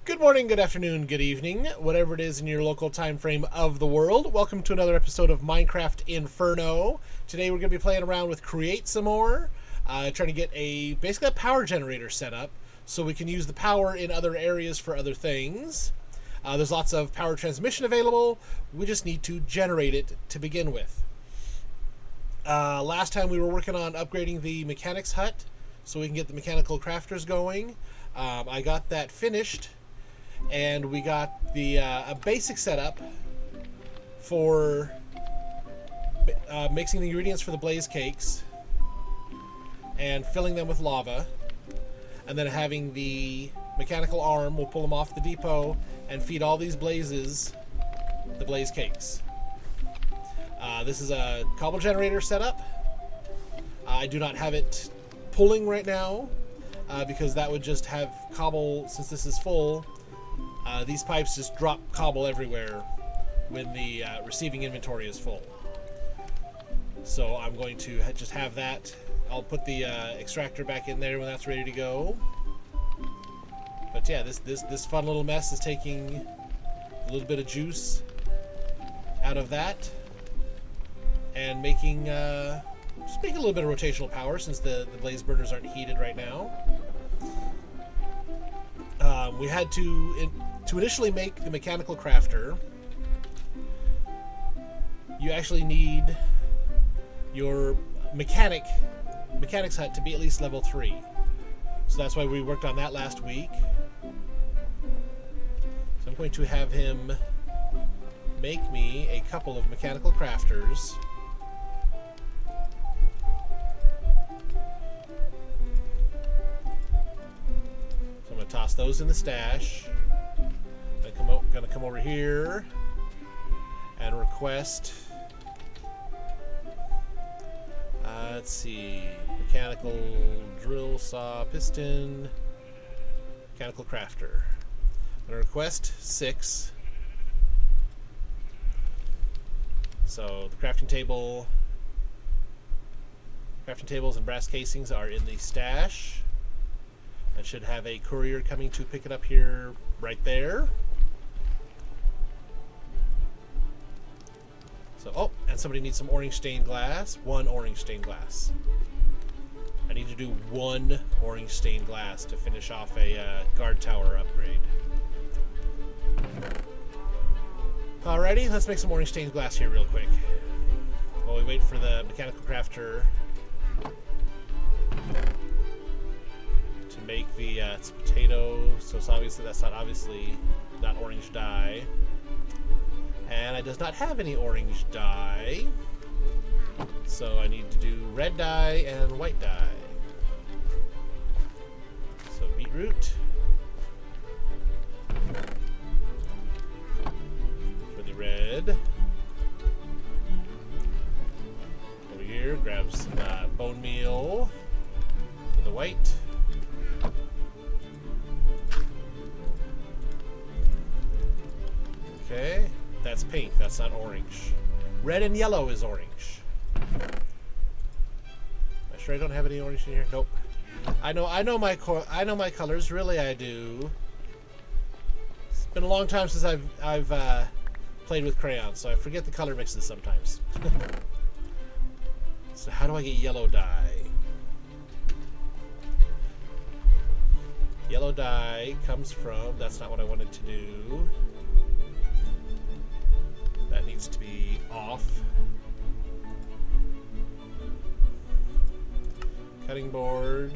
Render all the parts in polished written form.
Good morning, good afternoon, good evening, whatever it is in your local time frame of the world. Welcome to another episode of Minecraft Inferno. Today we're going to be playing around with Create some more, trying to get basically a power generator set up so we can use the power in other areas for other things. There's lots of power transmission available. We just need to generate it to begin with. Last time we were working on upgrading the mechanics hut so we can get the mechanical crafters going. I got that finished. And we got the a basic setup for mixing the ingredients for the blaze cakes and filling them with lava, and then having the mechanical arm. We'll pull them off the depot and feed all these blazes the blaze cakes. This is a cobble generator setup. I do not have it pulling right now because that would just have cobble. Since this is full, these pipes just drop cobble everywhere when the receiving inventory is full. So I'm going to just have that. I'll put the extractor back in there when that's ready to go. But yeah, this fun little mess is taking a little bit of juice out of that and making just making a little bit of rotational power since the blaze burners aren't heated right now. We had to initially make the mechanical crafter. You actually need your mechanics hut to be at least level 3. So that's why we worked on that last week. So I'm going to have him make me a couple of mechanical crafters. Toss those in the stash. I'm gonna come over here and request let's see, mechanical drill, saw, piston, mechanical crafter. I'm gonna request 6. So the crafting tables and brass casings are in the stash. I should have a courier coming to pick it up here right there. So, oh, and somebody needs some orange stained glass. 1 orange stained glass. I need to do 1 orange stained glass to finish off a guard tower upgrade. Alrighty, let's make some orange stained glass here real quick while we wait for the mechanical crafter make the it's potato, so it's obviously that's not orange dye, and I does not have any orange dye, so I need to do red dye and white dye. So beetroot for the red. Over here, grab some bone meal for the white. Okay, that's pink, that's not orange. Red and yellow is orange. Am I sure I don't have any orange in here? Nope. I know my colors, really I do. It's been a long time since I've played with crayons, so I forget the color mixes sometimes. So how do I get yellow dye? Yellow dye comes from, that's not what I wanted to do. That needs to be off. Cutting board.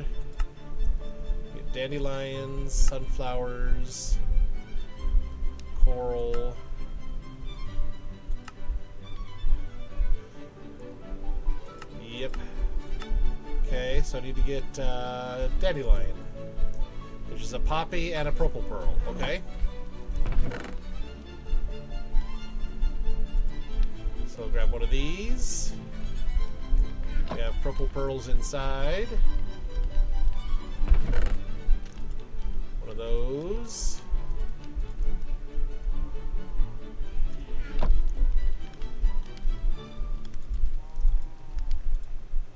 Get dandelions, sunflowers, coral. Yep. Okay, so I need to get dandelion, which is a poppy and a purple pearl. Okay. So grab one of these. We have purple pearls inside. One of those.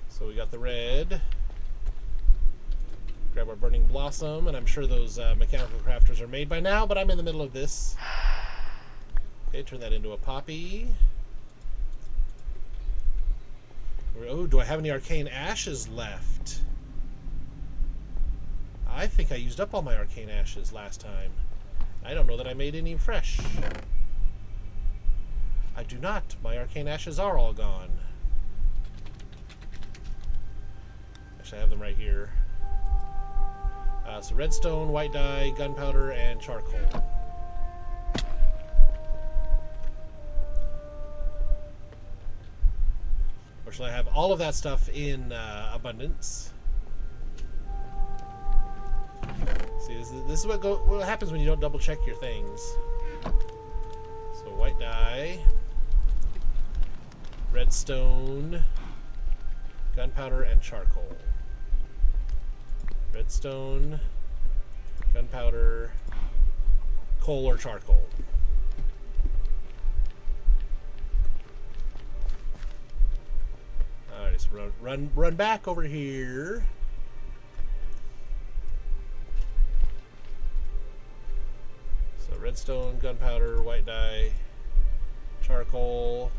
So we got the red. grab our Burning Blossom, and I'm sure those mechanical crafters are made by now, but I'm in the middle of this. Okay, turn that into a poppy. Oh, do I have any arcane ashes left? I think I used up all my arcane ashes last time. I don't know that I made any fresh. I do not. My arcane ashes are all gone. Actually, I have them right here. So redstone, white dye, gunpowder, and charcoal. Fortunately, I have all of that stuff in abundance. See, this is what happens when you don't double check your things. So white dye, redstone, gunpowder, and charcoal. Redstone, gunpowder, coal or charcoal. Alright, so run back over here. So redstone, gunpowder, white dye, charcoal.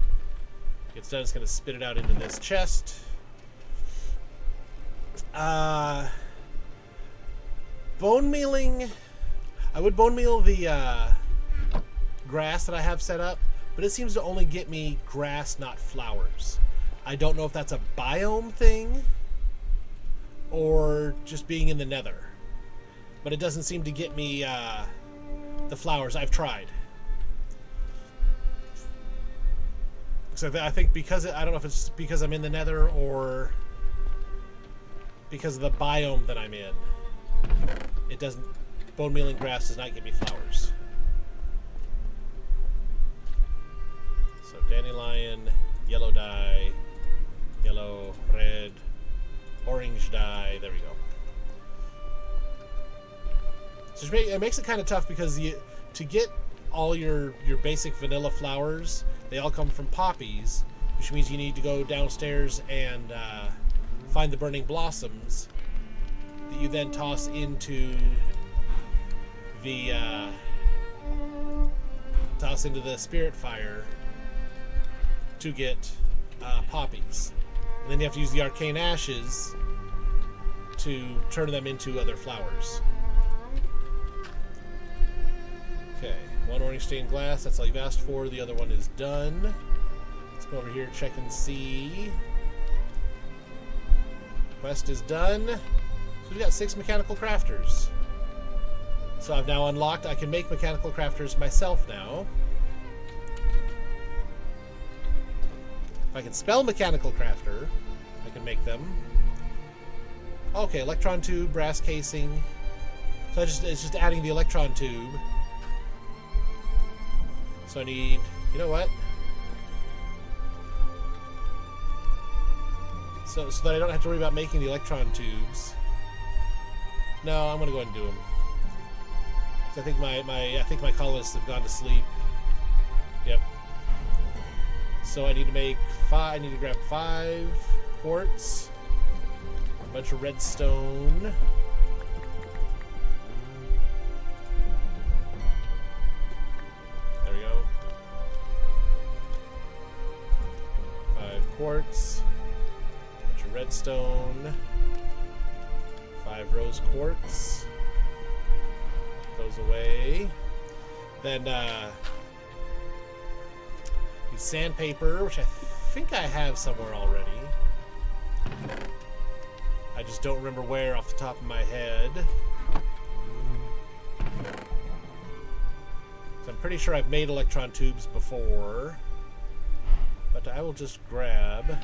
Gets done, it's going to spit it out into this chest. Bone mealing. I would bone meal the grass that I have set up, but it seems to only get me grass, not flowers. I don't know if that's a biome thing or just being in the nether, but it doesn't seem to get me the flowers. I've tried. So I think because I don't know if it's because I'm in the nether or because of the biome that I'm in. It doesn't. Bone mealing grass does not get me flowers. So dandelion, yellow dye, yellow, red, orange dye. There we go. So it makes it kind of tough because to get all your basic vanilla flowers, they all come from poppies, which means you need to go downstairs and find the burning blossoms that you then toss into the spirit fire to get poppies, and then you have to use the arcane ashes to turn them into other flowers. Okay, one orange stained glass, that's all you've asked for. The other one is done. Let's go over here, check and see. Quest is done. So we've got 6 mechanical crafters. So I've now unlocked, I can make mechanical crafters myself now. If I can spell mechanical crafter, I can make them. Okay, electron tube, brass casing. So it's just adding the electron tube. So I need, you know what? So that I don't have to worry about making the electron tubes. No, I'm gonna go ahead and do them. I think my colonists have gone to sleep. Yep. So I need to make 5. I need to grab 5 quartz, a bunch of redstone, there we go. 5 quartz, a bunch of redstone, 5 rose quartz. Those away. Then use sandpaper, which I think I have somewhere already. I just don't remember where off the top of my head. So I'm pretty sure I've made electron tubes before, but I will just grab.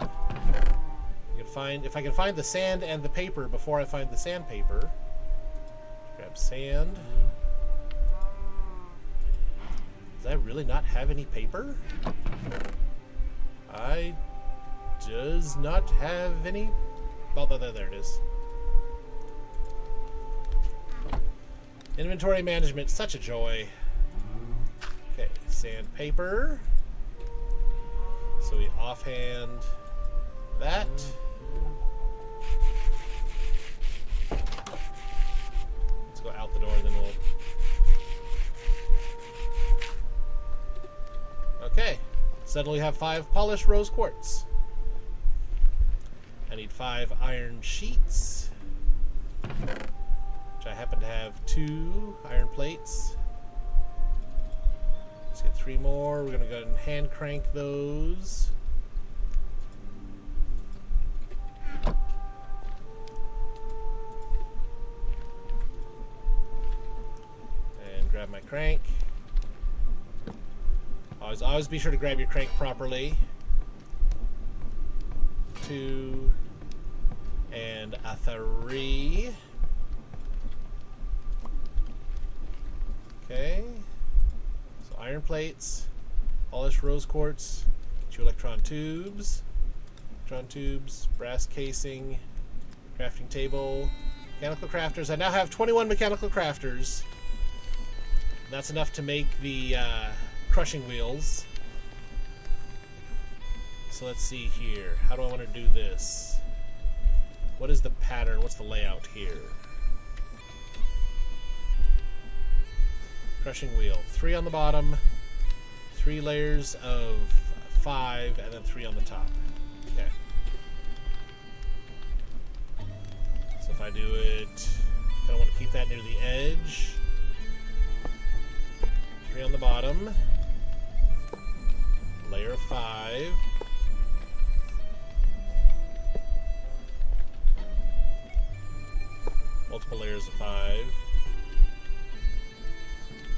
If I can find the sand and the paper before I find the sandpaper. Grab sand. Does I really not have any paper? I does not have any. Oh, there it is. Inventory management, such a joy. Okay, sandpaper. So we offhand that. go out the door, then we'll... Okay. Suddenly we have 5 polished rose quartz. I need 5 iron sheets, which I happen to have 2 iron plates. Let's get 3 more. We're going to go ahead and hand crank those. And grab my crank. Always be sure to grab your crank properly. 2 and a 3. Okay. So iron plates, polished rose quartz, 2 electron tubes, brass casing, crafting table, mechanical crafters. I now have 21 mechanical crafters. That's enough to make the crushing wheels. So let's see here. How do I want to do this? What is the pattern? What's the layout here? Crushing wheel. 3 on the bottom, 3 layers of 5, and then 3 on the top. Okay. So if I do it, I kind of want to keep that near the edge. 3 on the bottom. Layer of 5. Multiple layers of 5.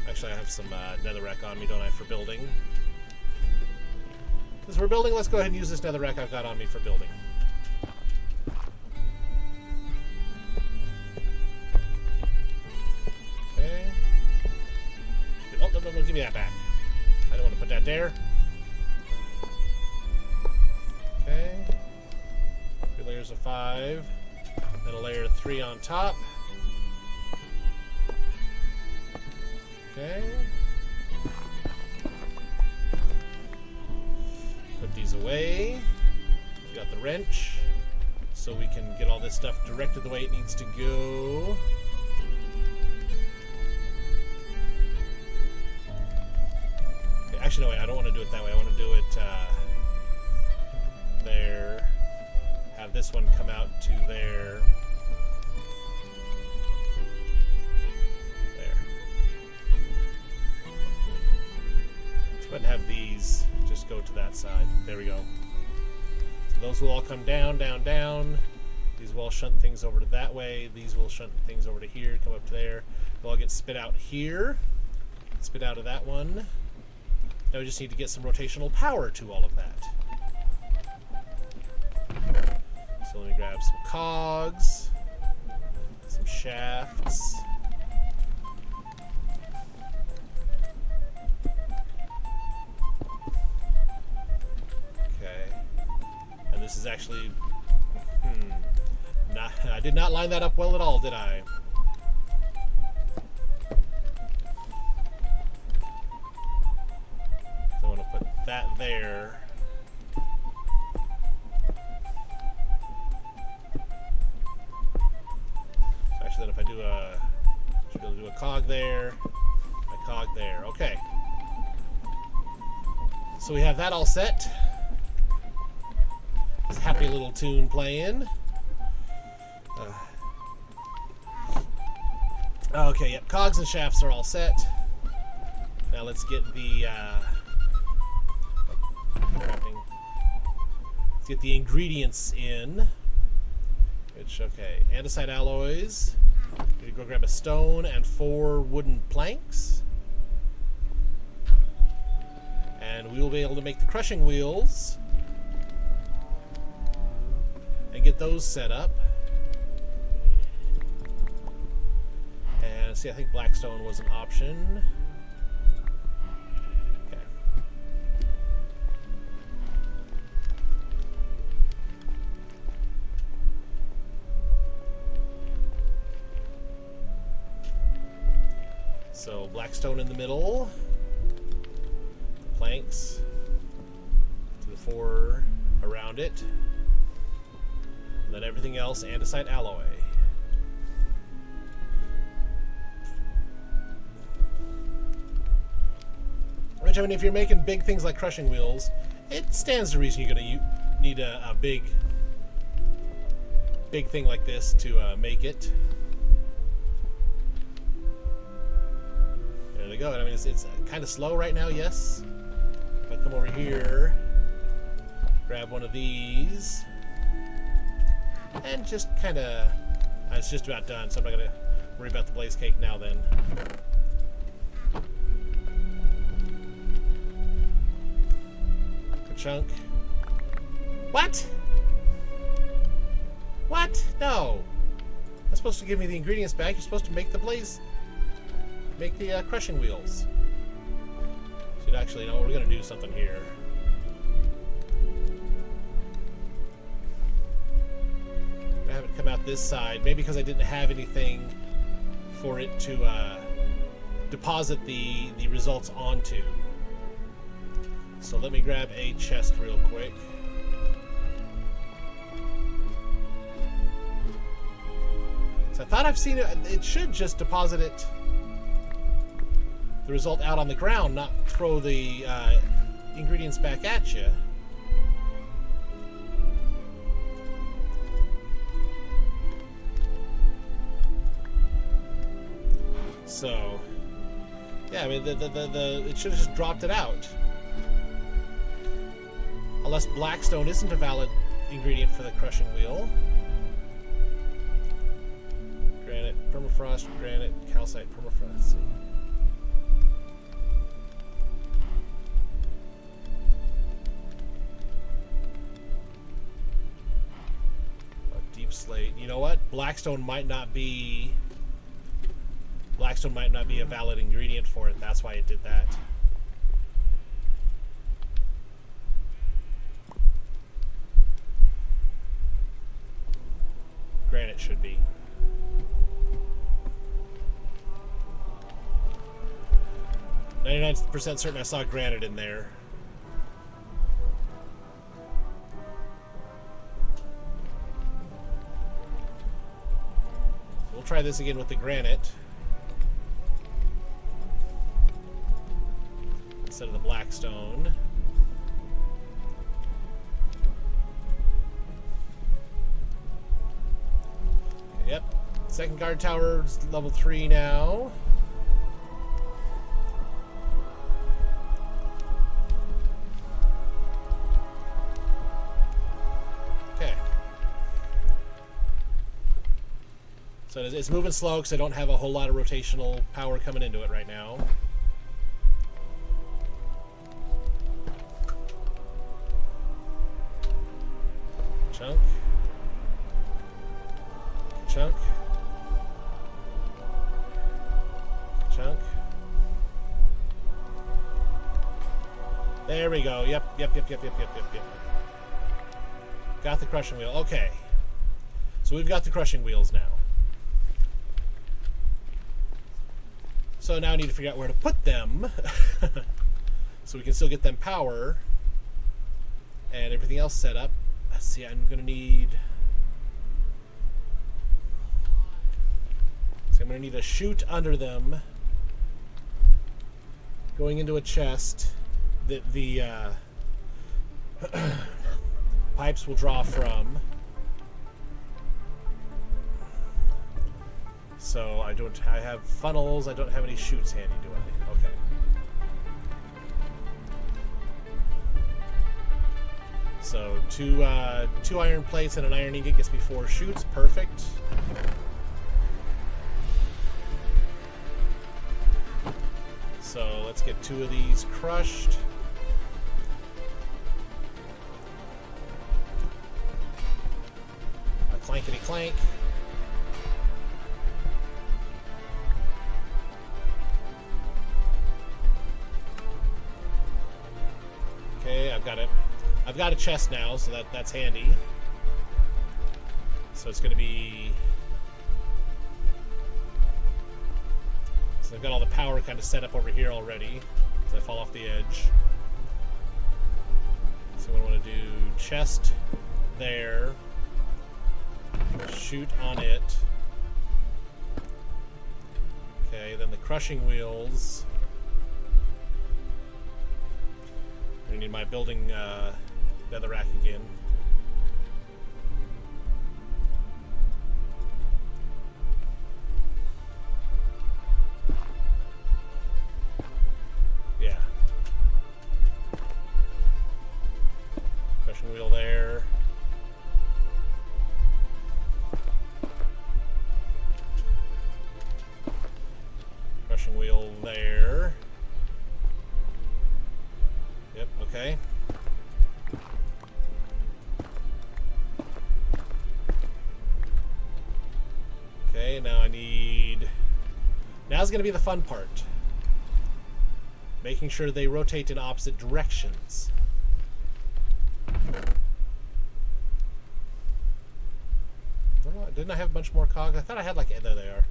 Actually, I have some netherrack on me, don't I, for building? Since we're building, let's go ahead and use this netherrack I've got on me for building. Okay. Oh, no, give me that back. I don't want to put that there. Okay. 3 layers of 5. Then a layer of 3 on top. Okay. Put these away. We got the wrench, so we can get all this stuff directed the way it needs to go. Okay, actually, no, wait, I don't want to do it that way. I want to do it there. Have this one come out to there. There. Let's go ahead and have these just go to that side. There we go. So those will all come down, down, down. These will all shunt things over to that way. These will shunt things over to here, come up to there. They'll all get spit out here. Spit out of that one. Now we just need to get some rotational power to all of that. So let me grab some cogs, some shafts. Okay. And this is actually... I did not line that up well at all, did I? So I want to put that there. Then if I do should be able to do a cog there, a cog there. Okay. So we have that all set. This happy little tune playing. Okay, yep, cogs and shafts are all set. Now let's get the let's get the ingredients in. Which, okay, andesite alloys. Need to go grab a stone and 4 wooden planks. And we will be able to make the crushing wheels and get those set up. And see, I think blackstone was an option. Okay. So blackstone in the middle, the planks to the 4 around it, and then everything else andesite alloy. Which, I mean, if you're making big things like crushing wheels, it stands to reason you're going to need a big thing like this to make it. There they go. I mean, it's kind of slow right now, yes. If I come over here, grab one of these, and just kind of... it's just about done, so I'm not going to worry about the blaze cake now then. Chunk. What? What? No. That's supposed to give me the ingredients back. You're supposed to make the blaze... make the crushing wheels. So actually, no, we're going to do something here. I have it come out this side. Maybe because I didn't have anything for it to deposit the results onto. So let me grab a chest real quick. So I thought I've seen it. It should just deposit it, the result out on the ground, not throw the ingredients back at you. So, yeah, I mean, it should have just dropped it out. Unless blackstone isn't a valid ingredient for the crushing wheel. Granite, permafrost, granite, calcite, permafrost. See. Deep slate. You know what? Blackstone might not be a valid ingredient for it. That's why it did that. Granite should be. 99% certain I saw granite in there. We'll try this again with the granite instead of the blackstone. Yep. Second guard tower is level 3 now. Okay. So it's moving slow because I don't have a whole lot of rotational power coming into it right now. Chunk. Chunk. Chunk. There we go. Yep. Got the crushing wheel. Okay. So we've got the crushing wheels now. So now I need to figure out where to put them so we can still get them power and everything else set up. Let's see, I'm going to need... So I'm going to need a chute under them going into a chest that the pipes will draw from. So I have funnels, I don't have any chutes handy, do I? Okay. So two iron plates and an iron ingot gets me 4 chutes, perfect. So let's get 2 of these crushed. A clankety clank. Okay, I've got a chest now, so that's handy. So it's gonna be... So I've got all the power kind of set up over here already, so I fall off the edge. So what I want to do, chest there, shoot on it. Okay, then the crushing wheels I need my building netherrack again. Yeah. Crushing wheel there. Crushing wheel there. Yep, okay. Okay, now I need... Now's going to be the fun part. Making sure they rotate in opposite directions. Didn't I have a bunch more cogs? I thought I had like... There they are.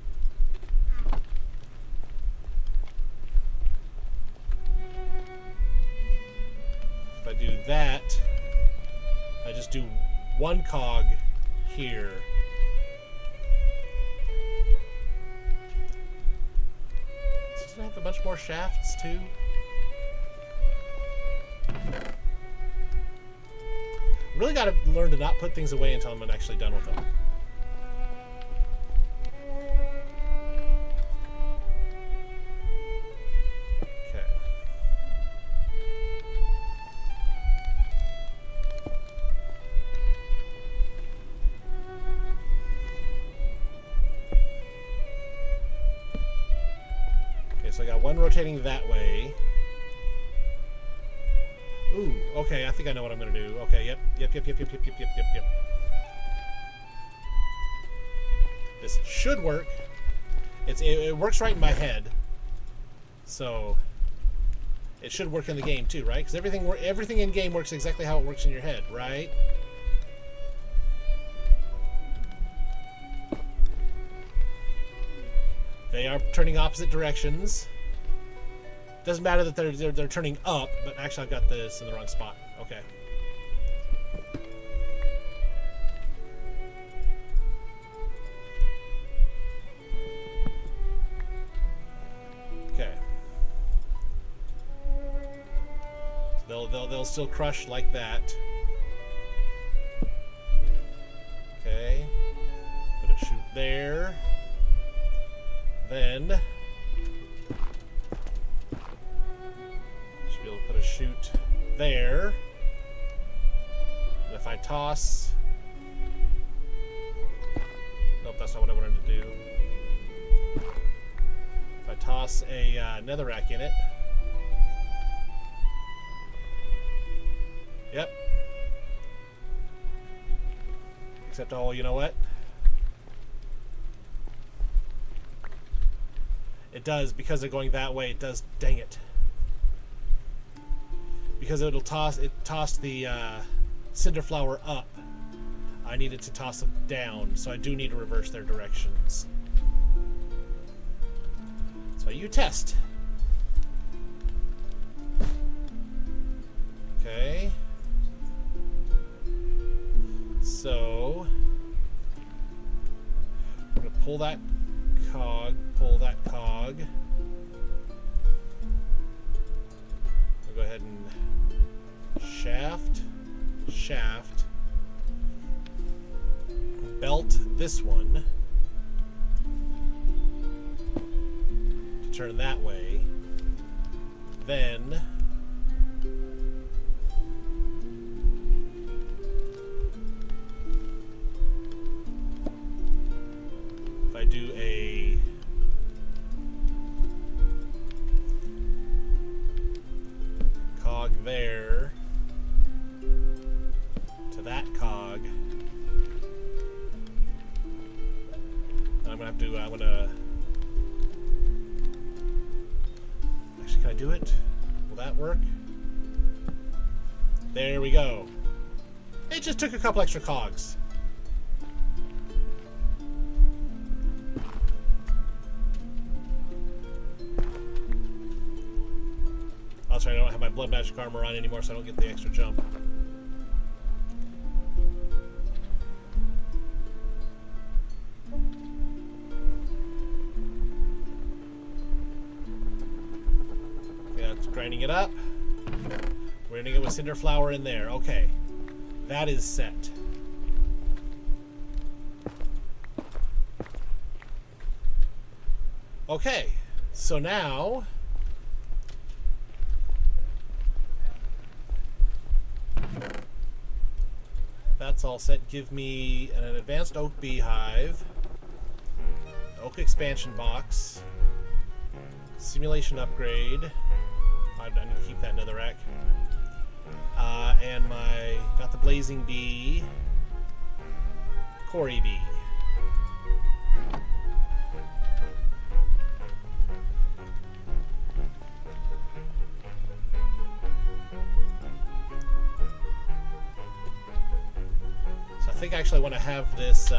If I do that, I just do one cog here. Doesn't it have a bunch more shafts too? Really got to learn to not put things away until I'm actually done with them. So I got one rotating that way. Ooh, okay, I think I know what I'm gonna do. Okay, yep. This should work. It works right in my head. So it should work in the game too, right? Because everything in game works exactly how it works in your head, right? They are turning opposite directions. Doesn't matter that they're turning up, but actually I've got this in the wrong spot. Okay. Okay. So they'll still crush like that. Okay. Put a chute there. Then should be able to put a chute there. And if I toss, nope, that's not what I wanted to do. If I toss a netherrack in it, yep. Except, oh, you know what? It does, because they're going that way, it does, dang it. Because it tossed the cinder flower up. I needed to toss it down, so I do need to reverse their directions. So you test. Okay. So we're gonna pull that cog, pull that cog. We'll go ahead and shaft, belt this one to turn that way. Then if I do a cog there to that cog, I'm gonna have to, actually, can I do it? Will that work? There we go. It just took a couple extra cogs. Also, I don't have my blood magic armor on anymore, so I don't get the extra jump. Okay, that's grinding it up. We're ending it with Cinder Flower in there. Okay. That is set. Okay. So now... that's all set. Give me an advanced oak beehive, oak expansion box, simulation upgrade. I need to keep that in another rack. And got the blazing bee, Cory bee. So I think I actually want to have this.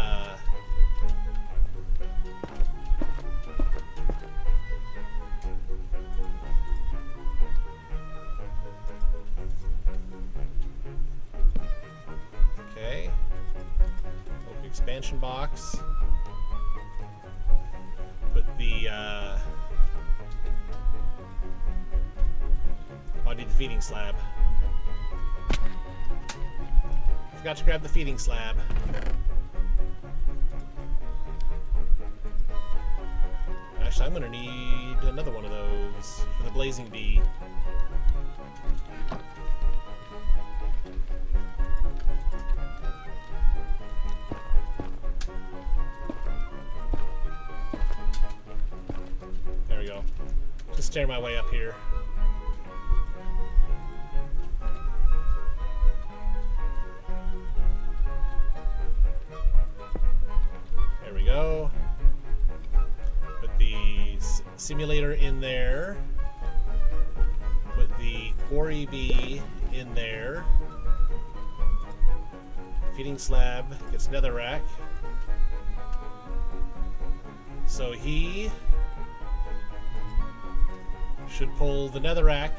Expansion box. Put the I need the feeding slab. Forgot to grab the feeding slab. Actually, I'm gonna need another one of those for the blazing bee. Stair my way up here. There we go. Put the simulator in there. Put the Cory bee in there. Feeding slab gets netherrack. So he should pull the netherrack,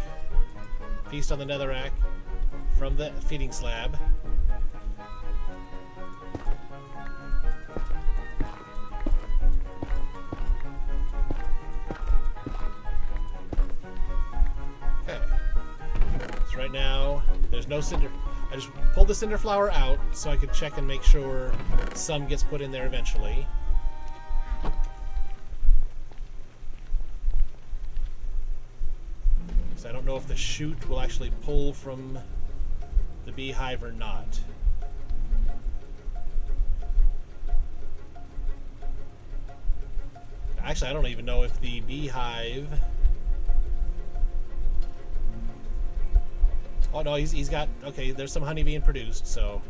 feast on the netherrack from the feeding slab. Okay. So right now, there's no cinder. I just pulled the cinder flower out so I could check and make sure some gets put in there eventually. I don't know if the chute will actually pull from the beehive or not. Actually, I don't even know if the beehive... oh no, he's got... okay, there's some honey being produced, so...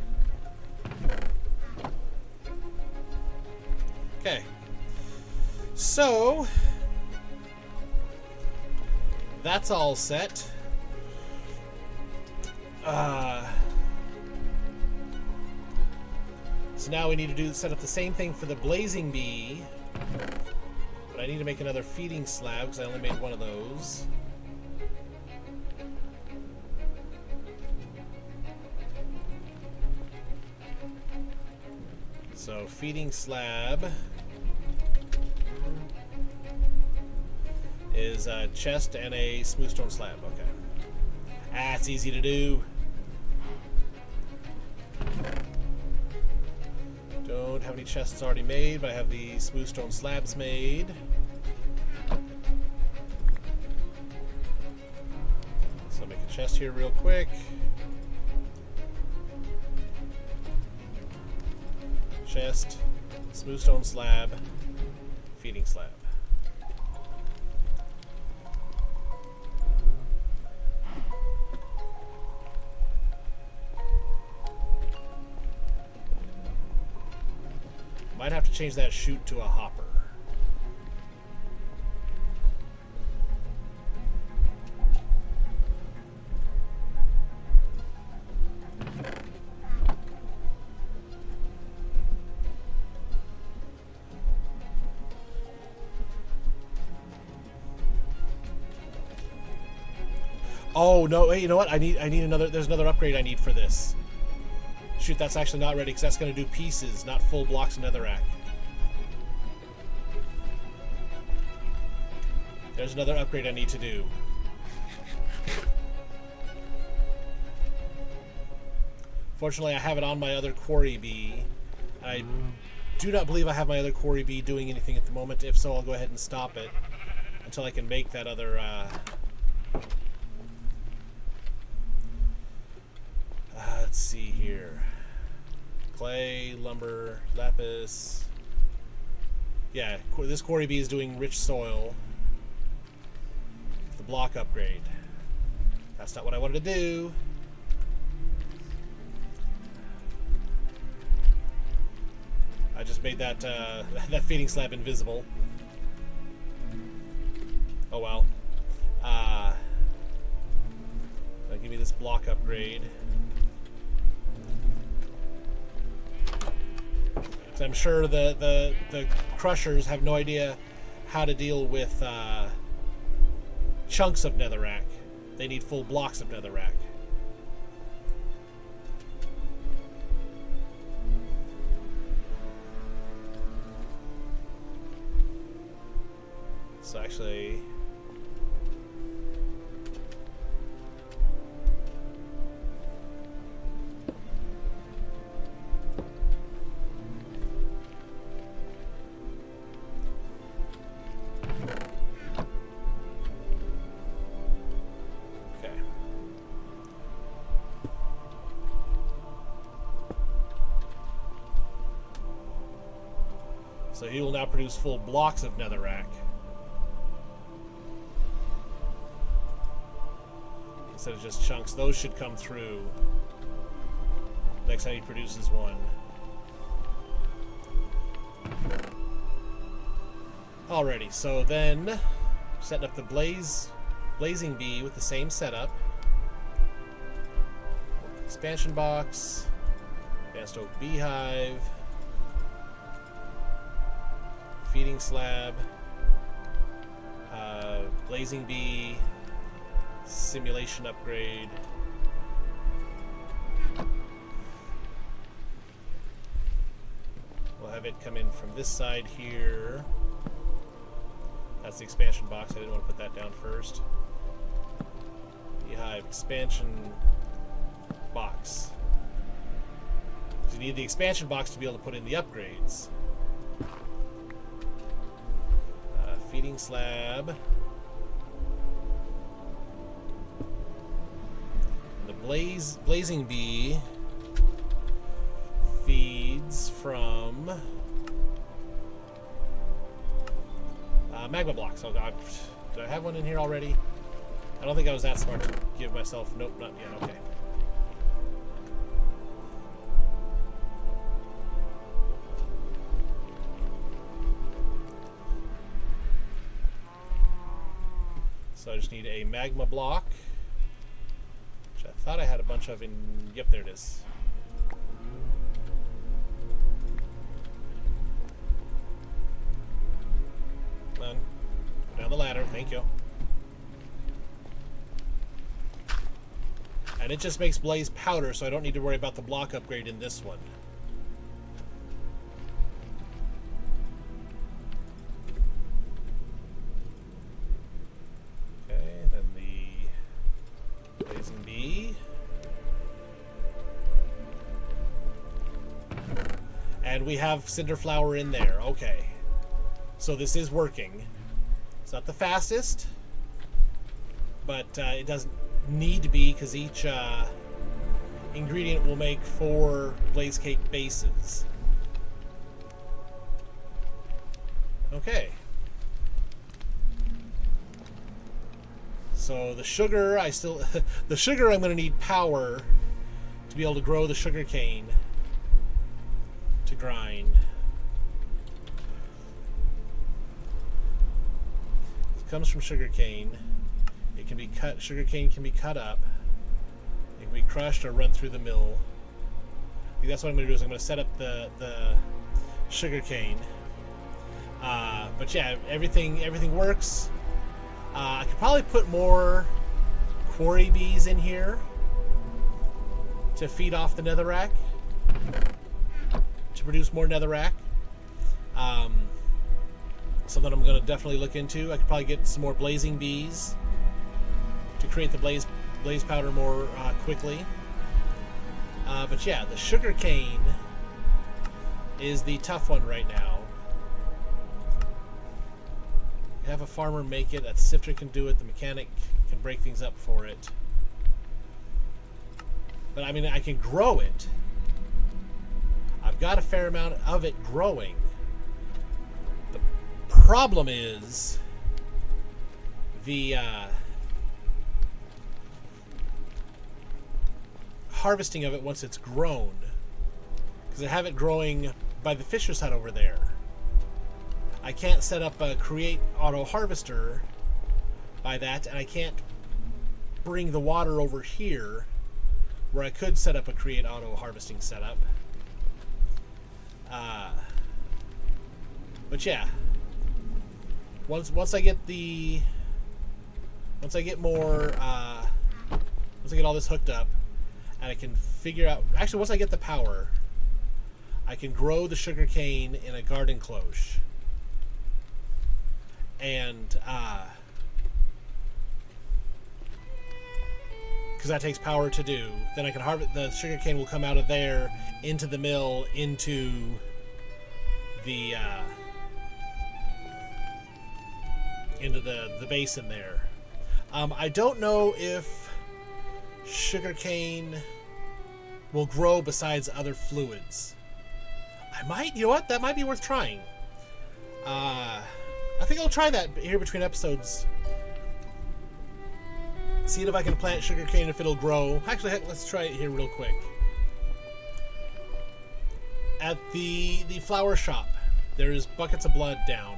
okay. So... that's all set. So now we need to set up the same thing for the blazing bee. But I need to make another feeding slab because I only made one of those. So feeding slab is a chest and a smooth stone slab. Okay. That's easy to do. Don't have any chests already made, but I have the smooth stone slabs made. So I'll make a chest here real quick. Chest, smooth stone slab, feeding slab. Might have to change that chute to a hopper. Oh no! Wait, you know what? I need another. There's another upgrade I need for this. Shoot, that's actually not ready because that's going to do pieces, not full blocks of netherrack. There's another upgrade I need to do. Fortunately, I have it on my other quarry bee. I do not believe I have my other quarry bee doing anything at the moment. If so, I'll go ahead and stop it until I can make that other... let's see here. Clay, lumber, lapis. Yeah, this quarry bee is doing rich soil. The block upgrade. That's not what I wanted to do. I just made that that feeding slab invisible. Oh well. Give me this block upgrade. So I'm sure the crushers have no idea how to deal with chunks of netherrack. They need full blocks of netherrack. So actually... So he will now produce full blocks of netherrack. Instead of just chunks. Those should come through next time he produces one. Alrighty, so then setting up the blazing bee with the same setup. Expansion box, advanced oak beehive, feeding slab, blazing bee, simulation upgrade. We'll have it come in from this side here. That's the expansion box. I didn't want to put that down first. Beehive expansion box. You need the expansion box to be able to put in the upgrades. Feeding slab. The blazing bee feeds from magma blocks. Oh God, did I have one in here already? I don't think I was that smart to give myself. Nope, not yet. Okay. So I just need a magma block, which I thought I had a bunch of in... Yep, there it is. Come on. Go down the ladder. Thank you. And it just makes blaze powder, so I don't need to worry about the block upgrade in this one. And we have Cinderflower in there. Okay. So this is working. It's not the fastest, but it doesn't need to be because each ingredient will make 4 blaze cake bases. Okay. So the sugar, the sugar I'm going to need power to be able to grow the sugar cane to grind. It comes from sugar cane. It can be cut. Sugar cane can be cut up. It can be crushed or run through the mill. I think that's what I'm going to do. Is I'm going to set up the sugar cane. But yeah, everything works. I could probably put more quarry bees in here to feed off the netherrack, to produce more netherrack. Something I'm going to definitely look into. I could probably get some more blazing bees to create the blaze powder more quickly. But yeah, the sugar cane is the tough one right now. You have a farmer make it. A sifter can do it. The mechanic can break things up for it. But I mean, I can grow it. I've got a fair amount of it growing. The problem is the harvesting of it once it's grown, because I have it growing by the fisher's hut over there. I can't set up a create auto harvester by that, and I can't bring the water over here where I could set up a create auto harvesting setup. But yeah, once I get more, once I get all this hooked up, and I can figure out, actually once I get the power, I can grow the sugar cane in a garden cloche. And because that takes power to do, then I can harvest. The sugar cane will come out of there into the mill, into the basin there. I don't know if sugar cane will grow besides other fluids. I might, you know what? That might be worth trying. I think I'll try that here between episodes. See if I can plant sugarcane, if it'll grow. Actually, heck, let's try it here real quick. At the flower shop, there's buckets of blood down.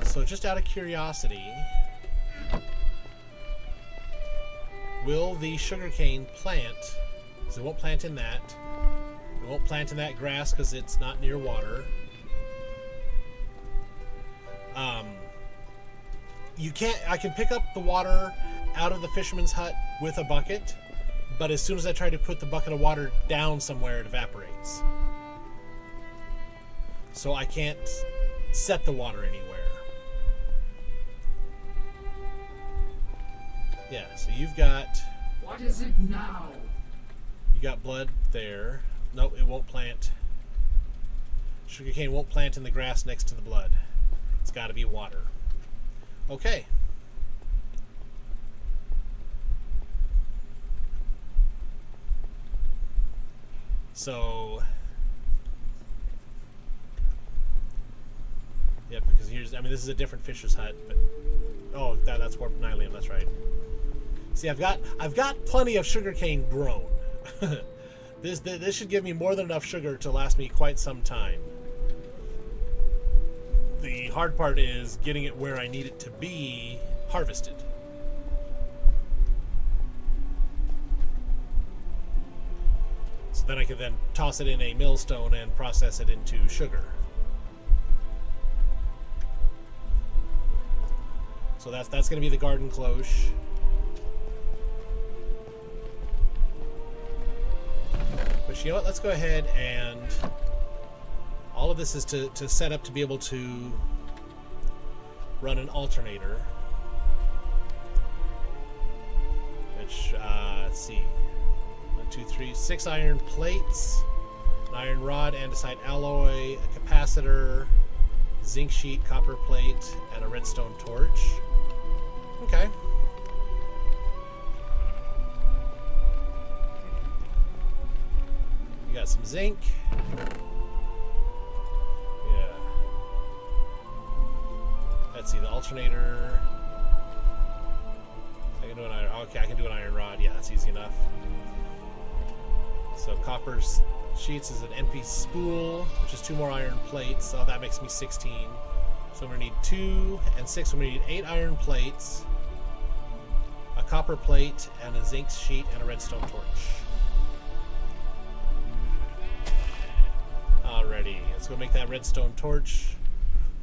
So just out of curiosity, will the sugarcane plant? Because it won't plant in that. It won't plant in that grass because it's not near water. You can't. I can pick up the water out of the fisherman's hut with a bucket, but as soon as I try to put the bucket of water down somewhere, it evaporates. So I can't set the water anywhere. Yeah, so you've got... What is it now? You got blood there. Nope, it won't plant. Sugarcane won't plant in the grass next to the blood. It's got to be water. Okay. So... Yep, because here's... I mean, this is a different fisher's hut, but... Oh, that's warped nylium, that's right. See, I've got plenty of sugarcane grown. This should give me more than enough sugar to last me quite some time. The hard part is getting it where I need it to be harvested. So then I can then toss it in a millstone and process it into sugar. So that's going to be the garden cloche. But you know what? Let's go ahead and... All of this is to set up to be able to run an alternator. Which, let's see. 1, 2, 3, 6 iron plates, an iron rod, andesite alloy, a capacitor, zinc sheet, copper plate, and a redstone torch. Okay. You got some zinc. Yeah. Let's see, the alternator. I can do an iron. Okay, I can do an iron rod. Yeah, that's easy enough. So copper sheets is an NP spool, which is 2 more iron plates. So that makes me 16. So we're going to need 2 and 6. We're going to need 8 iron plates, a copper plate, and a zinc sheet, and a redstone torch. Alrighty, let's go make that redstone torch.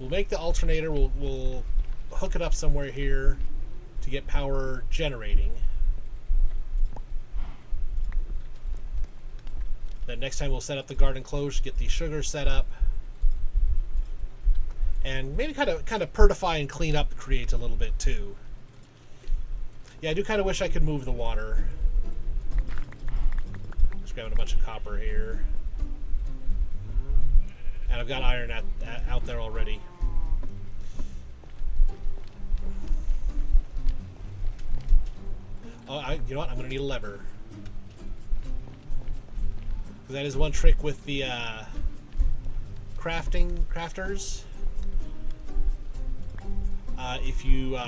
We'll make the alternator. We'll hook it up somewhere here to get power generating. Then next time we'll set up the garden cloche, get the sugar set up, and maybe kind of purify and clean up the create a little bit too. Yeah, I do kind of wish I could move the water. Just grabbing a bunch of copper here. And I've got iron out there already. Oh, you know what? I'm going to need a lever. Because that is one trick with the crafters. If you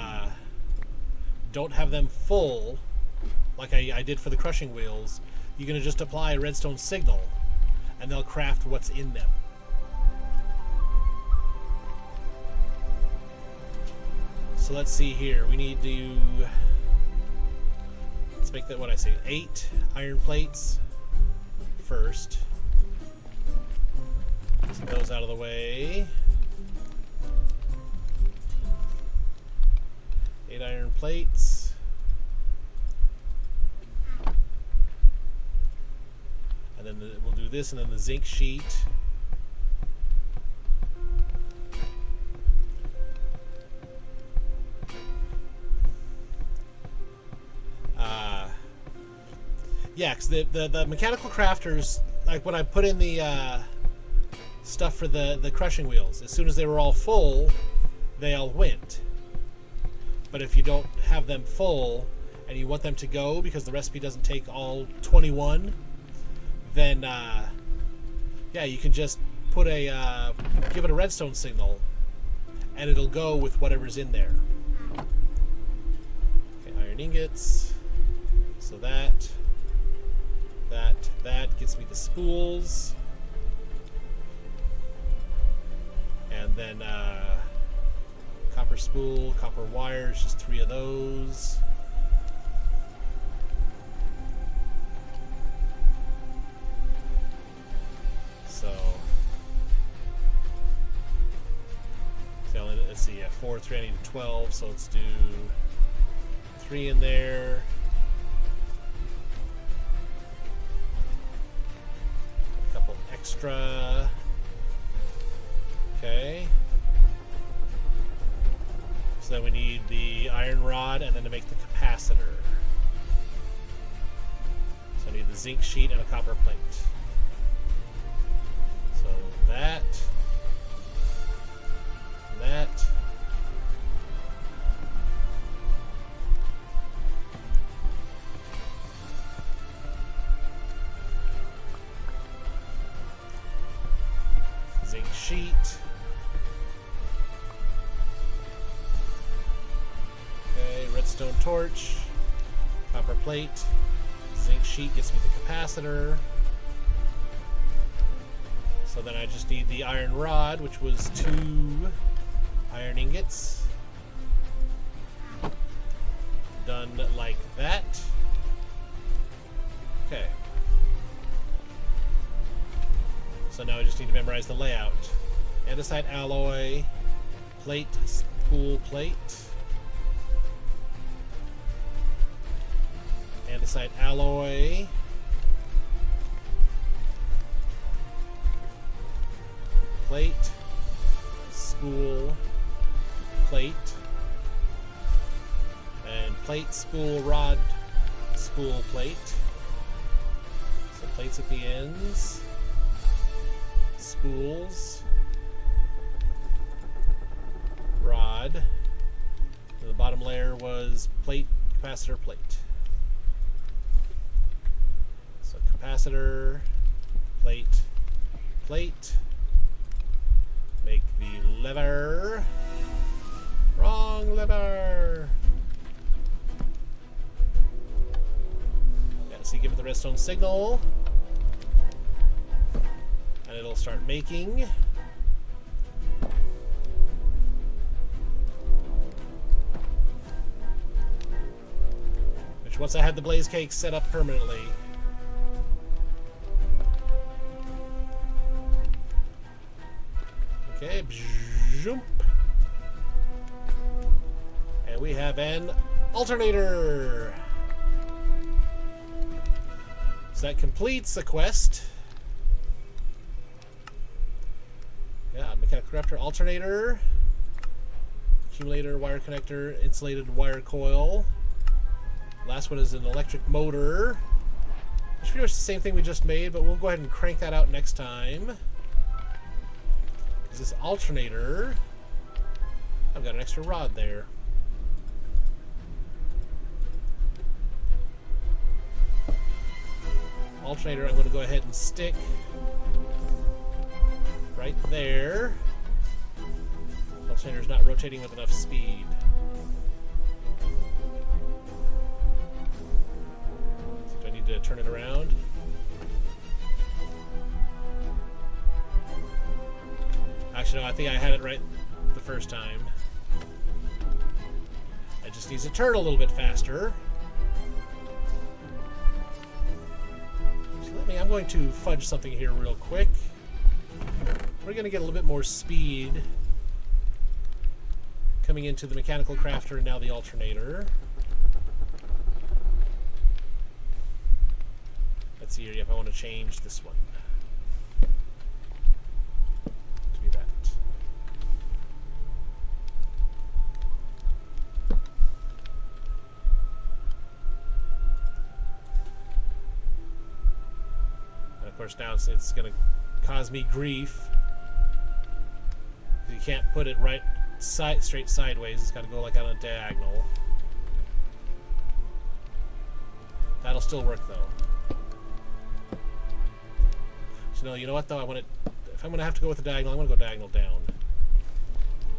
don't have them full, like I did for the crushing wheels, you're going to just apply a redstone signal, and they'll craft what's in them. So let's see here. We need to... Let's make that what I say. 8 iron plates first. Get those out of the way. 8 iron plates. And then we'll do this, and then the zinc sheet. Yeah, because the mechanical crafters, like when I put in the stuff for the crushing wheels, as soon as they were all full, they all went. But if you don't have them full and you want them to go because the recipe doesn't take all 21, then yeah, you can just put a give it a redstone signal, and it'll go with whatever's in there. Okay, iron ingots. So that gets me the spools, and then copper spool, copper wires, just 3 of those. So let's see, 4, 3, I need 12, so let's do 3 in there. Extra. Okay. So then we need the iron rod, and then to make the capacitor. So I need the zinc sheet and a copper plate. So that. Sheet. Okay, redstone torch, copper plate, zinc sheet gets me the capacitor. So then I just need the iron rod, which was 2 iron ingots. Done like that. Okay. So now I just need to memorize the layout. Andesite alloy, plate, spool, plate. Andesite alloy. Plate, spool, plate. And plate, spool, rod, spool, plate. So plates at the ends. Spools, rod, and the bottom layer was plate, capacitor, plate. So capacitor, plate, plate, make the lever, wrong lever. Yeah, so you give it the redstone signal, and it'll start making. Which, once I had the blaze cake set up permanently, okay, jump, and we have an alternator. So that completes the quest. Yeah, mechanical crafter, alternator, accumulator, wire connector, insulated wire coil. Last one is an electric motor. It's pretty much the same thing we just made, but we'll go ahead and crank that out next time. Because this alternator, I've got an extra rod there. Alternator I'm going to go ahead and stick right there. Alternator's not rotating with enough speed. So do I need to turn it around? Actually, no, I think I had it right the first time. It just needs to turn a little bit faster. So I'm going to fudge something here real quick. We're going to get a little bit more speed coming into the mechanical crafter and now the alternator. Let's see here if I want to change this one to be that. And of course now it's going to cause me grief. You can't put it right straight sideways. It's got to go like on a diagonal. That'll still work though. So no, you know what though? If I'm going to have to go with the diagonal, I'm going to go diagonal down.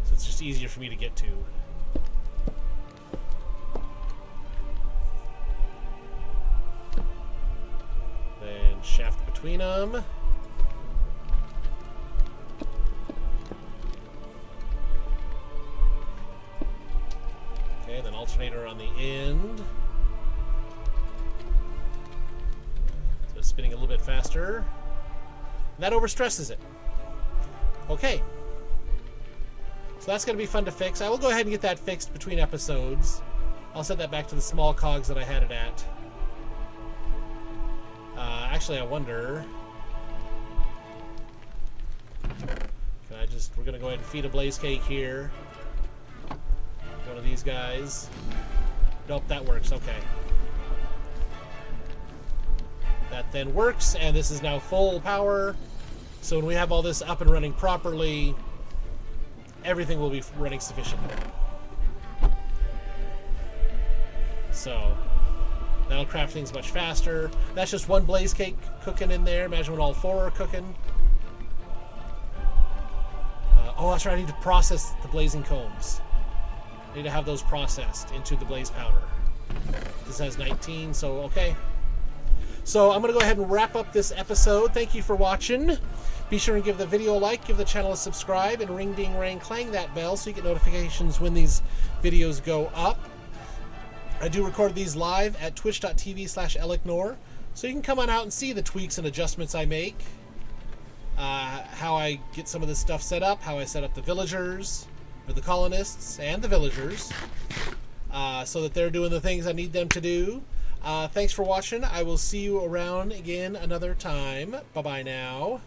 So it's just easier for me to get to. Then shaft between them. Okay, then alternator on the end. So it's spinning a little bit faster. And that overstresses it. Okay. So that's going to be fun to fix. I will go ahead and get that fixed between episodes. I'll set that back to the small cogs that I had it at. Actually, I wonder... we're going to go ahead and feed a blaze cake here. One of these guys. Nope, that works. Okay. That then works, and this is now full power. So when we have all this up and running properly, everything will be running sufficiently. So that'll craft things much faster. That's just one blaze cake cooking in there. Imagine when all four are cooking. Oh, that's right. I need to process the blazing combs. I need to have those processed into the blaze powder. This has 19, so okay. So I'm going to go ahead and wrap up this episode. Thank you for watching. Be sure and give the video a like, give the channel a subscribe, and ring ding rang clang that bell so you get notifications when these videos go up. I do record these live at twitch.tv/elicnor, so you can come on out and see the tweaks and adjustments I make. How I get some of this stuff set up, how I set up the villagers, or the colonists, and the villagers, so that they're doing the things I need them to do. Thanks for watching. I will see you around again another time. Bye-bye now.